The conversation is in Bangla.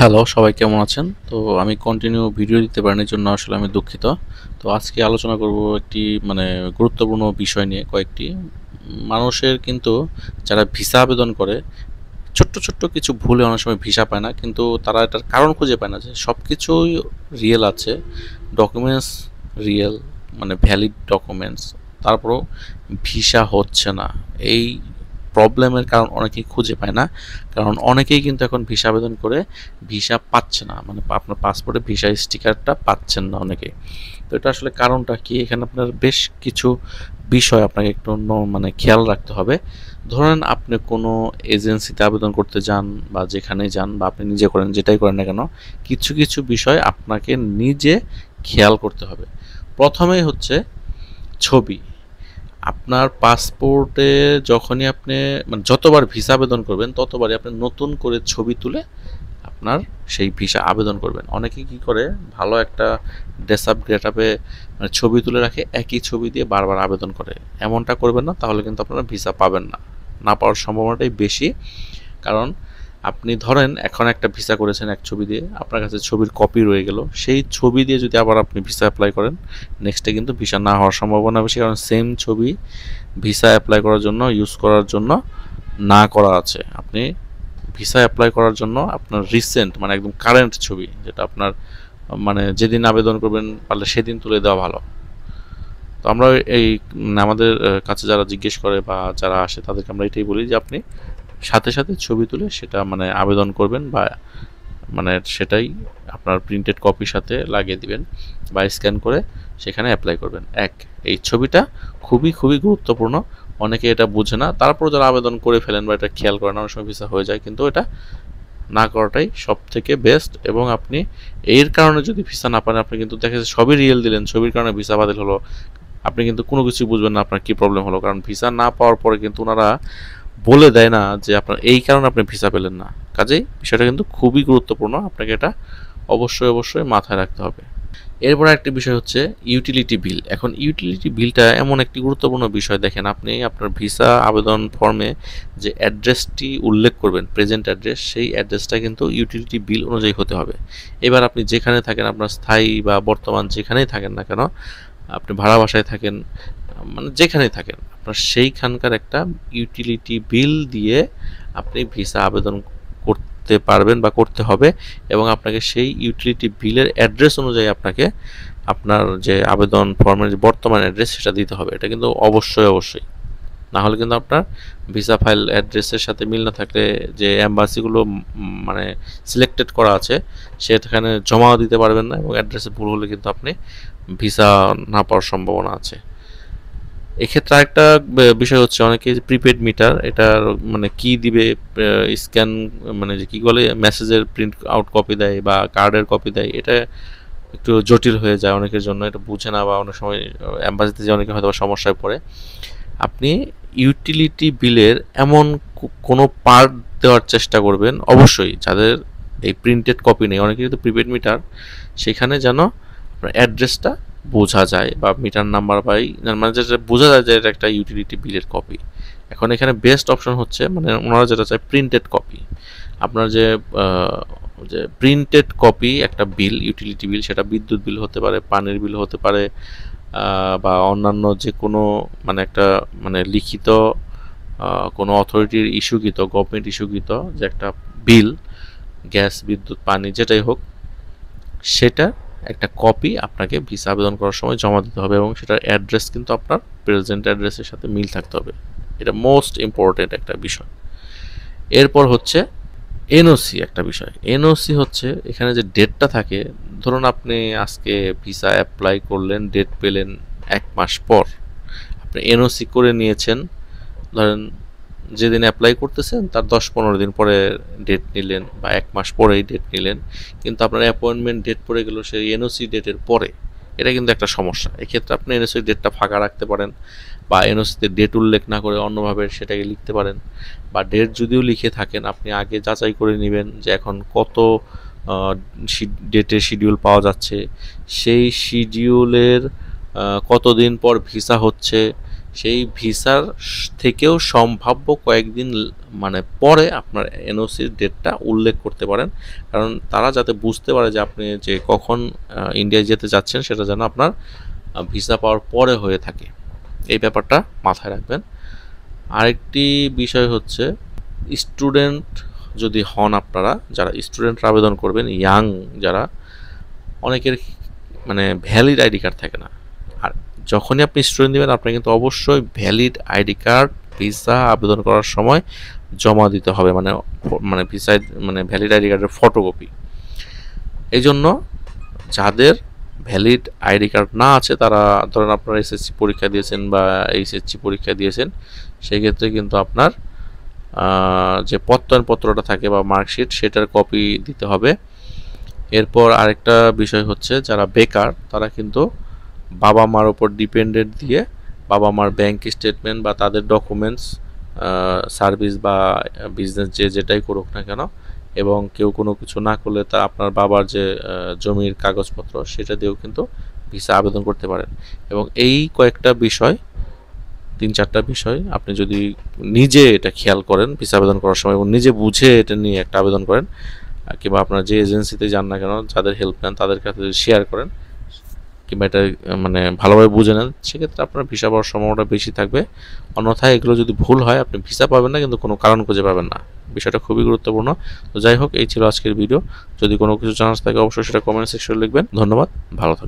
হ্যালো, সবাই কেমন আছেন? তো আমি কন্টিনিউ ভিডিও দিতে পারিনি, এর জন্য আসলে আমি দুঃখিত। তো আজকে আলোচনা করব একটি মানে গুরুত্বপূর্ণ বিষয় নিয়ে কয়েকটি। মানুষের কিন্তু যারা ভিসা আবেদন করে, ছোট্ট, ছোট্ট কিছু ভুলে অনেক সময় ভিসা পায় না। কিন্তু তারা এটার কারণ খুঁজে পায় না যে সবকিছুই রিয়েল আছে। ডকুমেন্টস রিয়েল, মানে ভ্যালিড ডকুমেন্টস। তারপরও ভিসা হচ্ছে না। এই প্রবলেমের কারণ অনেকেই খুঁজে পায় না। কারণ অনেকেই কিন্তু এখন ভিসা আবেদন করে ভিসা পাচ্ছে না। মানে আপনার পাসপোর্টে ভিসা স্টিকারটা পাচ্ছেন না অনেকেই। তো এটা আসলে কারণটা কি? এখানে আপনার বেশ কিছু বিষয় আপনাকে একটু মানে খেয়াল রাখতে হবে। ধরেন আপনি কোনো এজেন্সিতে আবেদন করতে যান বা যেখানেই যান বা আপনি নিজে করেন, যেটাই করেন না কেন, কিছু কিছু বিষয় আপনাকে নিজে খেয়াল করতে হবে। প্রথমেই হচ্ছে ছবি। আপনার পাসপোর্টে যখনই আপনি মানে যতবার ভিসা আবেদন করবেন ততবারই আপনি নতুন করে ছবি তুলে আপনার সেই ভিসা আবেদন করবেন। অনেকে কি করে, ভালো একটা ড্রেসআপ গেটআপে মানে ছবি তুলে রাখে, একই ছবি দিয়ে বারবার আবেদন করে। এমনটা করবেন না, তাহলে কিন্তু আপনারা ভিসা পাবেন না। না পাওয়ার সম্ভাবনাটাই বেশি। কারণ আপনি ধরেন এখন একটা ভিসা করেছেন এক ছবি দিয়ে, আপনার কাছে ছবির কপি রয়ে গেল, সেই ছবি দিয়ে যদি আবার আপনি ভিসা অ্যাপ্লাই করেন, নেক্সটে কিন্তু ভিসা না হওয়ার সম্ভাবনা বেশি। কারণ সেম ছবি ভিসা অ্যাপ্লাই করার জন্য ইউজ করার জন্য না করা আছে। আপনি ভিসা অ্যাপ্লাই করার জন্য আপনার রিসেন্ট মানে একদম কারেন্ট ছবি, যেটা আপনার মানে যেদিন আবেদন করবেন পারলে সেদিন তুলে দেওয়া ভালো। তো আমরা এই আমাদের কাছে যারা জিজ্ঞেস করে বা যারা আসে তাদেরকে আমরা এটাই বলি যে আপনি সাথে সাথে ছবি তুলে সেটা মানে আবেদন করবেন, বা মানে সেটাই আপনার প্রিন্টেড কপির সাথে লাগিয়ে দিবেন বা স্ক্যান করে সেখানে অ্যাপ্লাই করবেন। এই ছবিটা খুবই খুবই গুরুত্বপূর্ণ। অনেকে এটা বুঝে না, তারপর যারা আবেদন করে ফেলেন বা এটা খেয়াল করেন, অনেক সময় ভিসা হয়ে যায়, কিন্তু এটা না করাটাই সব থেকে বেস্ট। এবং আপনি এর কারণে যদি ভিসা না পান, আপনি কিন্তু দেখা যাচ্ছে সবই রিয়েল দিলেন, ছবির কারণে ভিসা বাতিল হলো, আপনি কিন্তু কোনো কিছু বুঝবেন না আপনার কি প্রবলেম হলো। কারণ ভিসা না পাওয়ার পরে কিন্তু ওনারা বলে দেয় না যে আপনার এই কারণে আপনি ভিসা পেলেন না। কাজেই বিষয়টা কিন্তু খুবই গুরুত্বপূর্ণ, আপনাকে এটা অবশ্যই অবশ্যই মাথায় রাখতে হবে। এরপর একটা বিষয় হচ্ছে ইউটিলিটি বিল। এখন ইউটিলিটি বিলটা এমন একটি গুরুত্বপূর্ণ বিষয়। দেখেন, আপনি আপনার ভিসা আবেদন ফর্মে যে অ্যাড্রেসটি উল্লেখ করবেন, প্রেজেন্ট অ্যাড্রেস, সেই অ্যাড্রেসটা কিন্তু ইউটিলিটি বিল অনুযায়ী হতে হবে। এবার আপনি যেখানে থাকেন, আপনার স্থায়ী বা বর্তমান যেখানেই থাকেন না কেন, আপনি ভাড়া বাসায় থাকেন, মানে যেখানেই থাকেন, আপনার সেইখানকার একটা ইউটিলিটি বিল দিয়ে আপনি ভিসা আবেদন করতে পারবেন বা করতে হবে। এবং আপনাকে সেই ইউটিলিটি বিলের অ্যাড্রেস অনুযায়ী আপনাকে আপনার যে আবেদন ফর্মের যে বর্তমান অ্যাড্রেস সেটা দিতে হবে। এটা কিন্তু অবশ্যই অবশ্যই। না হলে কিন্তু আপনার ভিসা ফাইল অ্যাড্রেসের সাথে মিল না থাকলে, যে অ্যাম্বাসিগুলো মানে সিলেক্টেড করা আছে, সেখানে জমাও দিতে পারবেন না, এবং অ্যাড্রেসে ভুল হলে কিন্তু আপনি ভিসা না পাওয়ার সম্ভাবনা আছে। এক্ষেত্রে আরেকটা বিষয় হচ্ছে, অনেকে প্রিপেড মিটার, এটার মানে কি দিবে, স্ক্যান মানে যে কি বলে, মেসেজের প্রিন্ট আউট কপি দেয় বা কার্ডের কপি দেয়, এটা একটু জটিল হয়ে যায় অনেকের জন্য, এটা বুঝে না বা অনেক সময় অ্যাম্বাসিতে যে অনেকে হয়তো সমস্যায় পড়ে। আপনি ইউটিলিটি বিলের এমন কোনো পার্ট দেওয়ার চেষ্টা করবেন অবশ্যই যাদের এই প্রিন্টেড কপি নেই। অনেকে কিন্তু প্রিপেড মিটার, সেখানে যেন আপনার অ্যাড্রেসটা বোঝা যায় বা মিটার নাম্বার পাই, মানে যেটা বোঝা যায় যে এটা একটা ইউটিলিটি বিলের কপি। এখন এখানে বেস্ট অপশন হচ্ছে, মানে ওনারা যেটা চায় প্রিন্টেড কপি। আপনার যে যে প্রিন্টেড কপি একটা বিল, ইউটিলিটি বিল, সেটা বিদ্যুৎ বিল হতে পারে, পানির বিল হতে পারে, বা অন্যান্য যে কোনো মানে একটা মানে লিখিত কোনো অথরিটির ইস্যুকৃত, গভর্নমেন্ট ইস্যুকৃত যে একটা বিল, গ্যাস, বিদ্যুৎ, পানি যেটাই হোক, সেটা একটা কপি আপনাকে ভিসা আবেদন করার সময় জমা দিতে হবে, এবং সেটার অ্যাড্রেস কিন্তু আপনার প্রেজেন্ট অ্যাড্রেসের সাথে মিল থাকতে হবে। এটা মোস্ট ইম্পর্টেন্ট একটা বিষয়। এরপর হচ্ছে এনওসি একটা বিষয়। এনওসি হচ্ছে এখানে যে ডেটটা থাকে, ধরুন আপনি আজকে ভিসা অ্যাপ্লাই করলেন, ডেট পেলেন 1 মাস পর, আপনি এনওসি করে নিয়েছেন, ধরেন যেদিন অ্যাপ্লাই করতেছেন তার 10-15 দিন পরে ডেট নিলেন বা 1 মাস পরেই ডেট নিলেন, কিন্তু আপনার অ্যাপয়েন্টমেন্ট ডেট পড়ে গেল সেই এনওসি ডেটের পরে। এটা কিন্তু একটা সমস্যা। এক্ষেত্রে আপনি এনওসি ডেটটা ফাঁকা রাখতে পারেন, বা এনওসিতে ডেট উল্লেখ না করে অন্যভাবে সেটাকে লিখতে পারেন, বা ডেট যদিও লিখে থাকেন আপনি আগে যাচাই করে নেবেন যে এখন কত ডেটের শিডিউল পাওয়া যাচ্ছে, সেই শিডিউলের কতদিন পর ভিসা হচ্ছে, সেই ভিসার থেকেও সম্ভাব্য কয়েকদিন মানে পরে আপনার এনওসির ডেটটা উল্লেখ করতে পারেন, কারণ তারা যাতে বুঝতে পারে যে আপনি যে কখন ইন্ডিয়ায় যেতে যাচ্ছেন সেটা যেন আপনার ভিসা পাওয়ার পরে হয়ে থাকে। এই ব্যাপারটা মাথায় রাখবেন। আরেকটি বিষয় হচ্ছে, স্টুডেন্ট যদি হন আপনারা, যারা স্টুডেন্টরা আবেদন করবেন, ইয়াং যারা, অনেকের মানে ভ্যালিড আইডি কার্ড থাকে না। আর যখনই আপনি স্টুডেন্ট দেবেন আপনি কিন্তু অবশ্যই ভ্যালিড আইডি কার্ড ভিসা আবেদন করার সময় জমা দিতে হবে, মানে মানে ভিসা মানে ভ্যালিড আইডি কার্ডের ফটোকপি। এই জন্য যাদের ভ্যালিড আইডি কার্ড না আছে তারা, ধরেন আপনারা এসএসসি পরীক্ষা দিয়েছেন বা এইচএসসি পরীক্ষা দিয়েছেন, সেক্ষেত্রে কিন্তু আপনার যে প্রত্যয়নপত্রটা থাকে বা মার্কশিট সেটার কপি দিতে হবে। এরপর আরেকটা বিষয় হচ্ছে, যারা বেকার তারা কিন্তু বাবা মার ওপর ডিপেন্ডেন্ট দিয়ে বাবা মার ব্যাংক স্টেটমেন্ট বা তাদের ডকুমেন্টস, সার্ভিস বা বিজনেস যে যেটাই করুক না কেন, এবং কেউ কোনো কিছু না করলে তা আপনার বাবার যে জমির কাগজপত্র সেটা দিয়েও কিন্তু ভিসা আবেদন করতে পারেন। এবং এই কয়েকটা বিষয়, 3-4টা বিষয় আপনি যদি নিজে এটা খেয়াল করেন ভিসা আবেদন করার সময় এবং নিজে বুঝে এটা নিয়ে একটা আবেদন করেন, কিংবা আপনার যে এজেন্সিতে যান না কেন যাদের হেল্প নেন তাদের কাছে যদি শেয়ার করেন কিংবা এটা মানে ভালোভাবে বুঝে নেন, সেক্ষেত্রে আপনার ভিসা পাওয়ার সম্ভাবনাটা বেশি থাকবে। অন্যথায় এগুলো যদি ভুল হয় আপনি ভিসা পাবেন না, কিন্তু কোনো কারণ খুঁজে পাবেন না। বিষয়টা খুবই গুরুত্বপূর্ণ। তো যাই হোক, এই ছিল আজকের ভিডিও। যদি কোনো কিছু জানার থাকে অবশ্যই সেটা কমেন্ট সেকশনে লিখবেন। ধন্যবাদ, ভালো থাকবেন।